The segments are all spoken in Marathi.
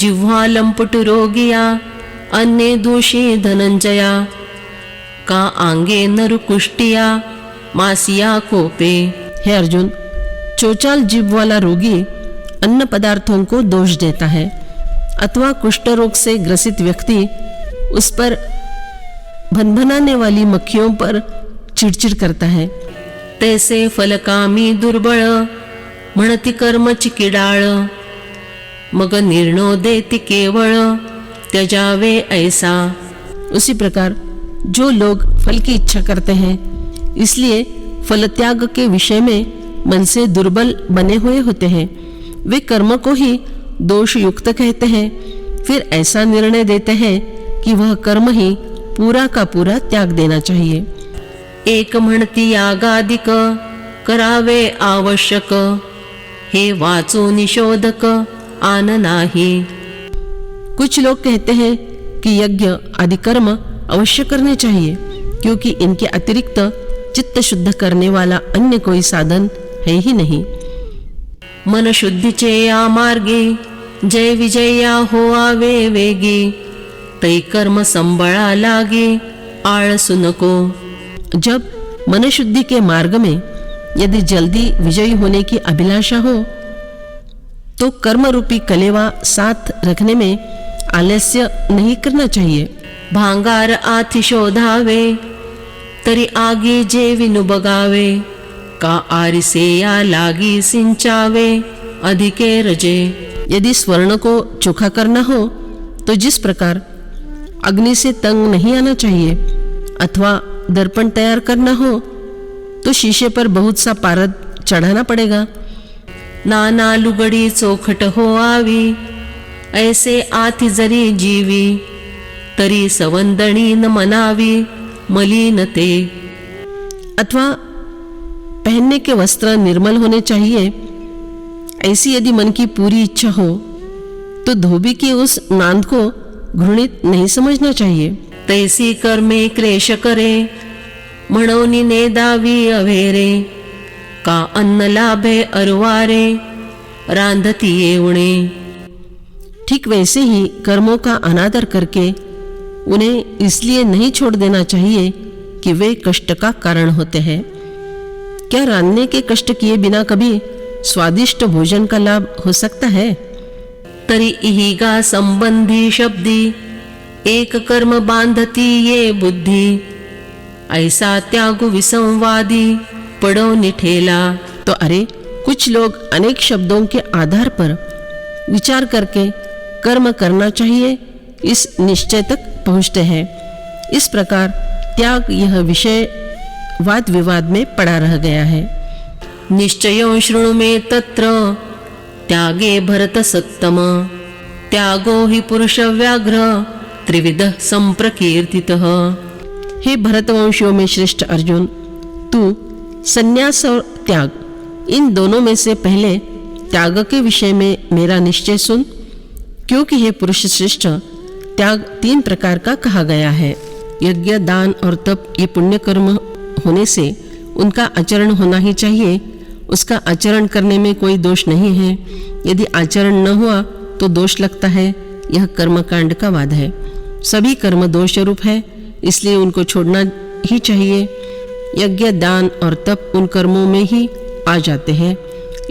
जिह्वा लंपट रोगिया अन्ये दोषी धनंजया का आंगे नरुकुष्टिया मासिया कोपे। हे अर्जुन, चोचाल जीभ वाला रोगी अन्न पदार्थों को दोष देता है अथवा कुष्ठ रोग से ग्रसित व्यक्ति उस पर भनभनाने वाली मक्खियों पर चिड़चिड़ करता है। तैसे फलकामी दुर्बळ म्हणती कर्म चिकिडाळ मग निर्णो देती केवळ त्यजावे ऐसा। उसी प्रकार जो लोग फल की इच्छा करते हैं इसलिए फल त्याग के विषय में मन से दुर्बल बने हुए होते हैं, वे कर्म को ही दोष युक्त कहते हैं। फिर ऐसा निर्णय देते हैं कि वह कर्म ही पूरा का पूरा त्याग देना चाहिए। एक म्हणती यागादिक करावे आवश्यक हे वाचो निषोधक आन नाही। कुछ लोग कहते हैं कि यज्ञ आदि कर्म अवश्य करने चाहिए क्योंकि इनके अतिरिक्त चित्त शुद्ध करने वाला अन्य कोई साधन है ही नहीं। मन शुद्धीचे या मार्गे जय विजया हो आवे वेगी तै कर्म संबळा लागे आळसु नको। जब मन शुद्धि के मार्ग में यदि जल्दी विजयी होने की अभिलाषा हो तो कर्म रूपी कलेवा साथ रखने में आलस्य नहीं करना चाहिए। भांगार आथि शोधावे तरी आगी जे विनु बगावे का आरिसे या लागी सिंचावे अधिके रजे। यदि स्वर्ण को चोखा करना हो तो जिस प्रकार अग्नि से तंग नहीं आना चाहिए अथवा दर्पण तैयार करना हो तो शीशे पर बहुत सा पारद चढ़ाना पड़ेगा। नाना लुगड़ी चोखट हो आवी ऐसे आथि जरी जीवी तरी सवंदणी न मनावी मलिनते। अथवा पहनने के वस्त्र निर्मल होने चाहिए, ऐसी यदि मन की पूरी इच्छा हो तो धोबी की उस नांद को घृणित नहीं समझना चाहिए। तैसी कर्मे क्लेश करे म्हणोनी नेदावी अवेरे का अन्न लाभे अरवारे रांधती येवणे। ठीक वैसे ही कर्मों का अनादर करके उन्हें इसलिए नहीं छोड़ देना चाहिए कि वे कष्ट का कारण होते हैं। क्या रांधने के कष्ट किए बिना कभी स्वादिष्ट भोजन का लाभ हो सकता है? तरी इहिगा संबंधी शब्दी एक कर्म बांधती ये बुद्धि ऐसा त्यागु विसंवादी पड़ो निठेला। तो अरे कुछ लोग अनेक शब्दों के आधार पर विचार करके कर्म करना चाहिए इस निश्चय तक पहुँचते हैं। इस प्रकार त्याग यह विषय वाद विवाद में पड़ा रह गया है। निश्चयो शृणु मे तत्र त्यागे भरत सत्तम त्यागो हि पुरुष व्याघ्र त्रिविध संप्रकीर्तितः। हे भरतवंशियों में श्रेष्ठ अर्जुन, तू संन्यास और त्याग इन दोनों में से पहले त्याग के विषय में मेरा निश्चय सुन, क्योंकि हे पुरुष श्रेष्ठ त्याग 3 प्रकार का कहा गया है। यज्ञ, दान और तप ये पुण्य कर्म होने से उनका आचरण होना ही चाहिए। उसका आचरण करने में कोई दोष नहीं है। यदि आचरण न हुआ तो दोष लगता है। यह कर्मकांड का वाद है। सभी कर्म दोष रूप है, इसलिए उनको छोड़ना ही चाहिए। यज्ञ, दान और तप उन कर्मों में ही आ जाते हैं।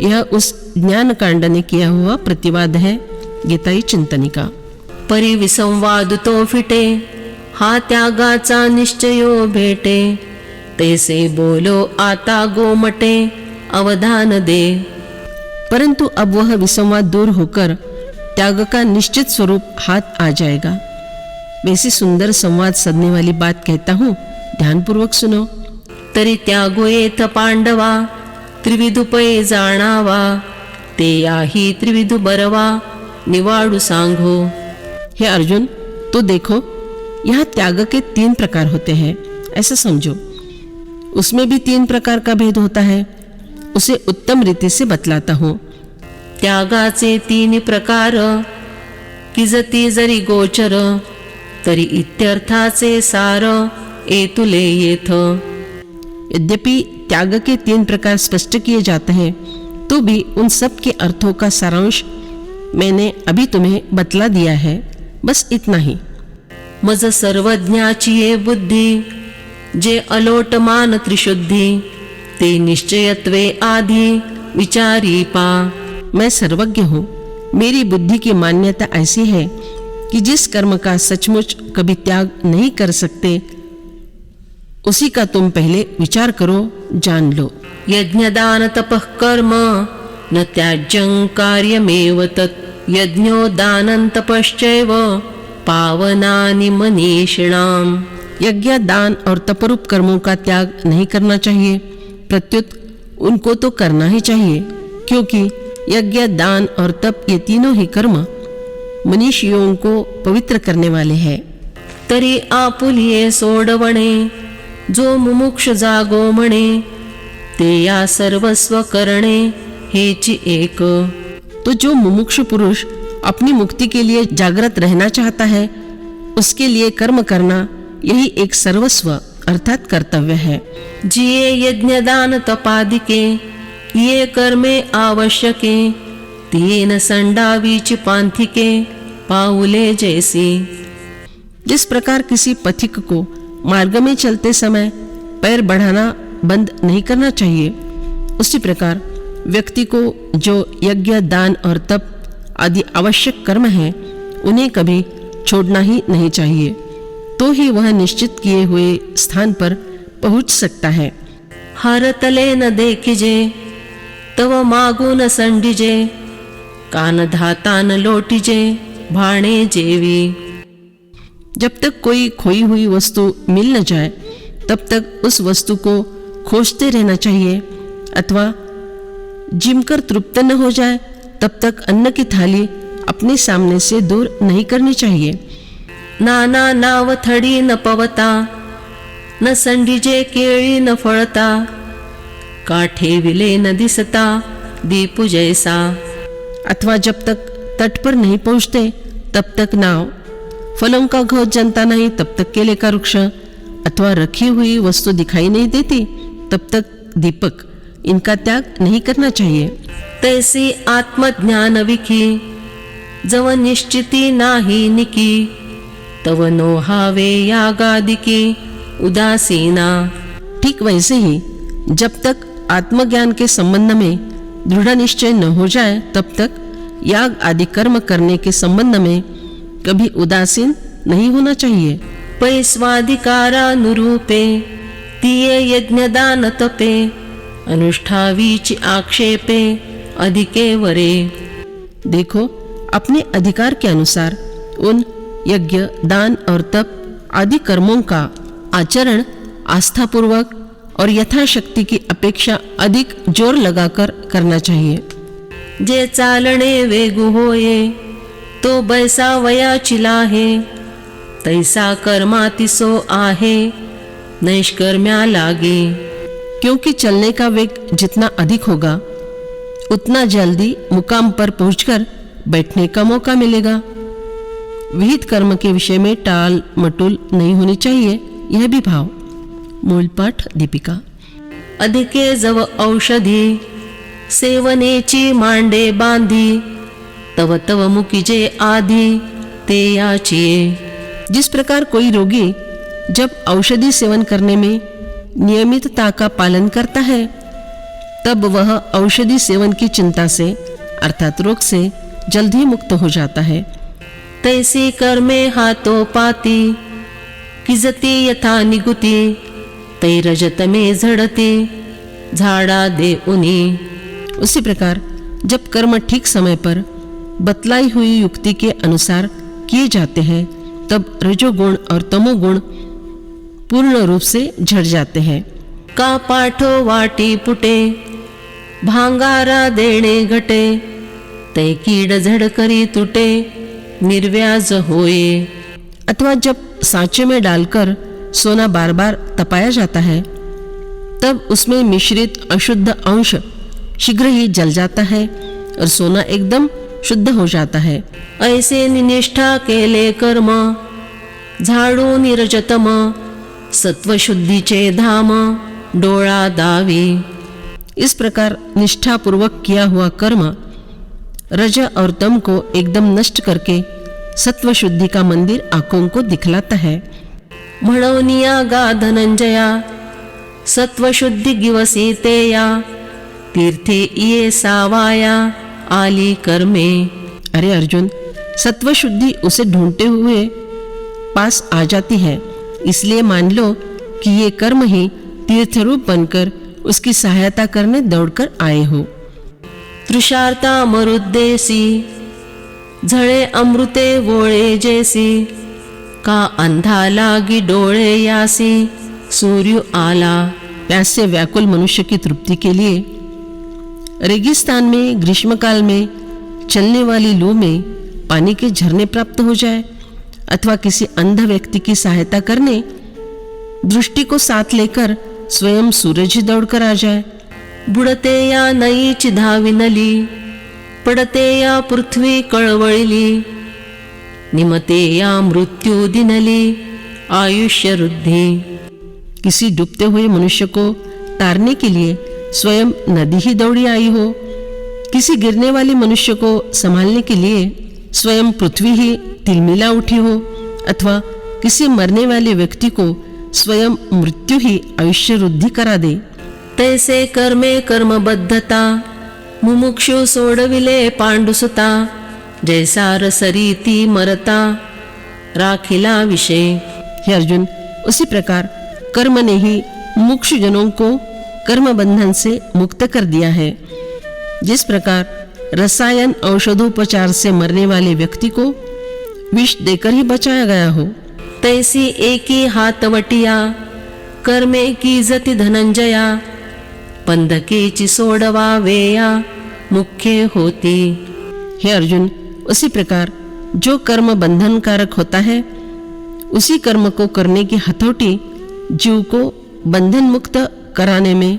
यह उस ज्ञान कांड ने किया हुआ प्रतिवाद है। गीताई चिंतनिका। परिविसंवाद तो फिटे हा त्यागाचा निश्चयो भेटे तैसे बोलो आता गोमटे अवधान दे। परंतु अब वह विसंवाद दूर होकर त्याग का निश्चित स्वरूप हाथ आ जाएगा। वैसी सुंदर संवाद सदने वाली बात कहता हूँ, ध्यानपूर्वक सुनो। तरी त्यागो येथ पांडवा त्रिविधुपये जाणावा ते याही त्रिविधु बरवा निवाडू सांगो। हे अर्जुन, तो देखो यहाँ त्याग के 3 प्रकार होते हैं, ऐसा समझो। उसमें भी 3 प्रकार का भेद होता है, उसे उत्तम रीति से बतलाता हूँ। त्यागाचे 3 प्रकार किजती जरी गोचर तरी इत्यर्थाचे सार एतुले येथ। यद्यपि त्याग के 3 प्रकार स्पष्ट किए जाते हैं तो भी उन सब के अर्थों का सारांश मैंने अभी तुम्हें बतला दिया है, बस इतना ही। मज सर्वज्ञाची ये बुद्धी, जे अलोट मान त्रिशुद्धी, ते निश्चयत्वे आधी विचारी पा। मैं सर्वज्ञ हूँ, मेरी बुद्धि की मान्यता ऐसी है कि जिस कर्म का सचमुच कभी त्याग नहीं कर सकते, उसी का तुम पहले विचार करो, जान लो। यज्ञदान तपः कर्म न त्याज्यं कार्यमेव तत्, यज्ञो दानं तपश्चैव पावनानि मनीषिणाम्। यज्ञ, दान और तपरूप कर्मों का त्याग नहीं करना चाहिए, प्रत्युत उनको तो करना ही चाहिए, क्योंकि यज्ञ, दान और तप ये तीनों ही कर्म मनीषियों को पवित्र करने वाले हैं। तरी आपुलिये सोडवणे, जो मुमुक्ष जागो म्हणे, ते या सर्वस्व करणे हेची एक। तो जो मुमुक्षु पुरुष अपनी मुक्ति के लिए जागृत रहना चाहता है, उसके लिए कर्म करना यही एक सर्वस्व अर्थात कर्तव्य है। जिये यज्ञ दान तपादिके, ये कर्मे आवश्यके, तिये संडावीची पांथिके, पाऊले जैसी। जिस प्रकार किसी पथिक को मार्ग में चलते समय पैर बढ़ाना बंद नहीं करना चाहिए, उसी प्रकार व्यक्ति को जो यज्ञ, दान और तप आदि आवश्यक कर्म हैं, उन्हें कभी छोड़ना ही नहीं चाहिए, तो ही वह निश्चित किए हुए स्थान पर पहुंच सकता है। हर तले न देखिजे, तव मागून संडिजे, कान धाता न लोटिजे, भाणे जेवी। जब तक कोई खोई हुई वस्तु मिल न जाए, तब तक उस वस्तु को खोजते रहना चाहिए, अथवा जिमकर तृप्त न हो जाए तब तक अन्न की थाली अपने सामने से दूर नहीं करनी चाहिए। नाना नाव थडी न पवता, न संडीजे केळी न फळता, काठे विले न दिसता, दीपू जैसा। अथवा जब तक तट पर नहीं पहुंचते तब तक नाव, फलों का घोंच जनता नहीं तब तक केले का वृक्ष, अथवा रखी हुई वस्तु दिखाई नहीं देती तब तक दीपक, इनका त्याग नहीं करना चाहिए। तैसी आत्मज्ञान विखी, जव निश्चिती नाही निकी, तव नो हावे यागादिकी उदासीना। ठीक वैसे ही जब तक आत्मज्ञान के संबंध में दृढ़ निश्चय न हो जाए, तब तक याग आदि कर्म करने के संबंध में कभी उदासीन नहीं होना चाहिए। पैस्वाधिकारानुरूपे, तिये यज्ञदान तपे, अनुष्ठावीची आक्षेपे, अधिके वरे। देखो, अपने अधिकार के अनुसार उन यज्ञ, दान और तप आदि कर्मों का आचरण आस्थापूर्वक और यथाशक्ति की अपेक्षा अधिक जोर लगाकर करना चाहिए। जे चालणे वेगु होये, तो बैसा वयाची लाहे, तैसा कर्मातिसो आहे, नैष्कर्म्या लागे। क्योंकि चलने का वेग जितना अधिक होगा, उतना जल्दी मुकाम पर पहुंचकर बैठने का मौका मिलेगा। विहित कर्म के विषय में टाल मटोल नहीं होनी चाहिए, यह भी भाव। मूल पाठ दीपिका। अधिके जव औषधी, सेवनेची मांडे बांधी, तव तव मुकीजे आधी, ते याचिये। जिस प्रकार कोई रोगी जब औषधि सेवन करने में नियमितता का पालन करता है, तब वह औषधि सेवन की चिंता से अर्थात रोग से जल्द ही मुक्त हो जाता है। तैसी कर्मे हाथों पाती, किजती यथा निगुती, तैरजत में झड़ती, झाड़ा दे उनी। उसी प्रकार जब कर्म ठीक समय पर बतलाई हुई युक्ति के अनुसार किए जाते हैं, तब रजोगुण और तमोगुण पूर्ण रूप से झड़ जाते हैं। का पाठो वाटी पुटे, भांगारा देणे घटे, तै कीड झड़ करी तुटे, निर्व्याज होए। अथवा जब सांचे में डालकर सोना बार बार तपाया जाता है, तब उसमें मिश्रित अशुद्ध अंश शीघ्र ही जल जाता है और सोना एकदम शुद्ध हो जाता है। ऐसे निष्ठा केले कर्म, झाडू निरजतम, सत्वशुद्धीचे धाम, डोळा दावी। इस प्रकार निष्ठा पूर्वक किया हुआ कर्म रज और तम को एकदम नष्ट करके सत्व शुद्धि का मंदिर आंखों को दिखलाता है। म्हणवनिया गा धनंजया सत्वशुद्धि गिवसी तेया तीर्थे ये सावाया आली कर्मे। अरे अर्जुन, सत्व शुद्धि उसे ढूंढते हुए पास आ जाती है, इसलिए मान लो कि ये कर्म ही तीर्थरूप बनकर उसकी सहायता करने दौड़कर आए हो। तृषार्ता मरुद्देसी झळे अमृते वोळे जैसी का अंधा लागी डोळे यासी सूर्य आला। प्यास से व्याकुल मनुष्य की तृप्ति के लिए रेगिस्तान में ग्रीष्मकाल में चलने वाली लू में पानी के झरने प्राप्त हो जाए, अथवा किसी अंध व्यक्ति की सहायता करने दृष्टि को साथ लेकर स्वयं सूरज ही दौड़कर आ जाए। बुडते या नईची धाविनली पडते या पृथ्वी कळवळली निमते या मृत्यू दिनली आयुष्य रुद्धि। किसी डूबते हुए मनुष्य को तारने के लिए स्वयं नदी ही दौड़ी आई हो, किसी गिरने वाले मनुष्य को संभालने के लिए स्वयं पृथ्वी ही तिलमिला उठी हो, अथवा किसी मरने वाले व्यक्ति को स्वयं मृत्यू ही आयुष्य वृद्धि करा दे। तैसे कर्मे कर्मबद्धता मुमुक्षु सोडविले पांडुसुता जैसा रसरीती मरता राखिला विषय। हे अर्जुन, उसी प्रकार कर्म ने ही मुमुक्षु जनों को कर्म बंधन से मुक्त कर दिया है। जिस प्रकार रसायन औषधोपचार से मरने वाले व्यक्ति को विष देकर ही बचाया गया हो, तैसी एकी हातवटिया कर्मे की जति धनंजया पंधकेची सोडवा वेया मुख्य होती। हे अर्जुन, उसी प्रकार जो कर्म बंधनकारक होता है उसी कर्म को करने की हथौटी जीव को बंधन मुक्त कराने में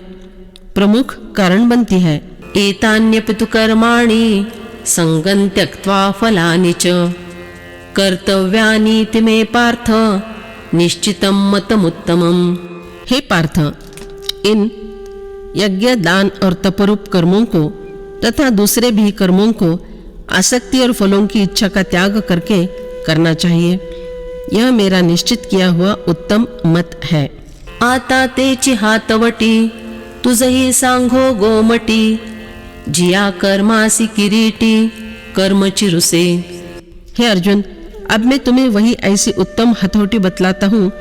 प्रमुख कारण बनती है। एतान्यपितु कर्माणि संगं त्यक्त्वा फलानि च कर्तव्यानीति मे पार्थ निश्चितं मतमुत्तमम्। हे पार्थ, इन यज्ञ दान और तपरूप कर्मों को तथा दूसरे भी कर्मों को आसक्ति और फलों की इच्छा का त्याग करके करना चाहिए। यह मेरा निश्चित किया हुआ उत्तम मत है। आता तेची हातवटी तुझही सांगो गोमटी जिया कर्मासी किरीटी कर्म चिरुसे। हे अर्जुन, अब मैं तुम्हें वही ऐसी उत्तम हथौटी बतलाता हूँ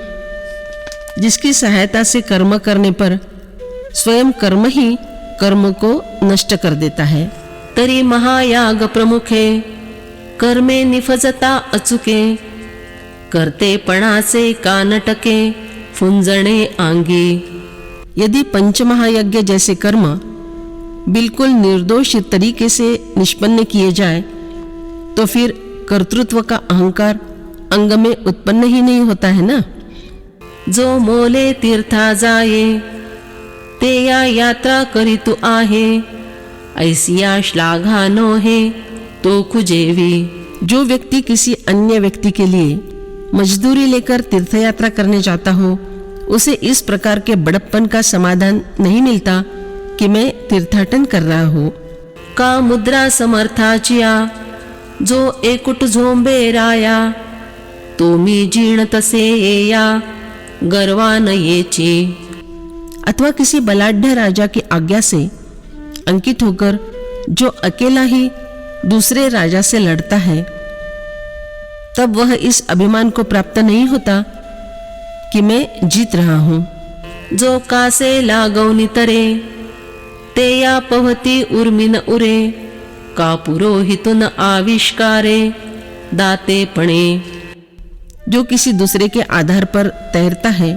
जिसकी सहायता से कर्म करने पर स्वयं कर्म ही कर्म को नष्ट कर देता है। तरी महायाग प्रमुखे कर्मे निफजता अचुके करतेपणाचे कानटके फुंजणे आंगी। यदि पंचमहायज्ञ जैसे कर्म बिल्कुल निर्दोष तरीके से निष्पन्न किए जाए तो फिर कर्तृत्व का अहंकार अंग में उत्पन्न ही नहीं होता है ना। जो मोले तीर्था जाये ते या यात्रा करीतु आहे ऐसिया श्लाघा नो है तो खुजेवी। जो व्यक्ति किसी अन्य व्यक्ति के लिए मजदूरी लेकर तीर्थयात्रा करने जाता हो उसे इस प्रकार के बड़प्पन का समाधान नहीं मिलता कि मैं तीर्थाटन कर रहा हूँ। का मुद्रा समर्थाचिया जो एकुट झोंबे राया तो मी जीर्ण तसे येया गर्वा न येची। अथवा किसी बलाढ्य राजा की आज्ञा से अंकित होकर जो अकेला ही दूसरे राजा से लड़ता है तब वह इस अभिमान को प्राप्त नहीं होता कि मैं जीत रहा हूँ। जो कासे लागवनी तरे ते या पवती उर्मिन उरे का पुरोहितुन आविष्कारे दाते पणे। जो किसी दूसरे के आधार पर तैरता है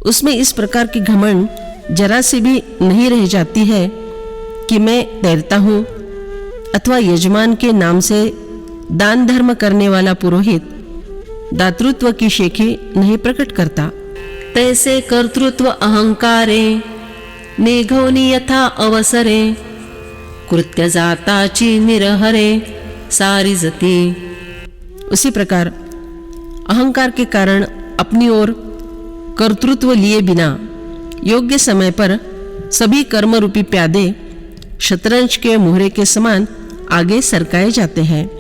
उसमें इस प्रकार की घमंड जरा से भी नहीं रह जाती है कि मैं तैरता हूँ, अथवा यजमान के नाम से दान धर्म करने वाला पुरोहित दातृत्व की शेखी नहीं प्रकट करता। तैसे कर्तृत्व अहंकारे नेघवनी यथा अवसरे कृत्य जाताची निरहरे सारी जती। उसी प्रकार अहंकार के कारण अपनी ओर कर्तृत्व लिए बिना योग्य समय पर सभी कर्म रूपी प्यादे शतरंज के मुहरे के समान आगे सरकाए जाते हैं।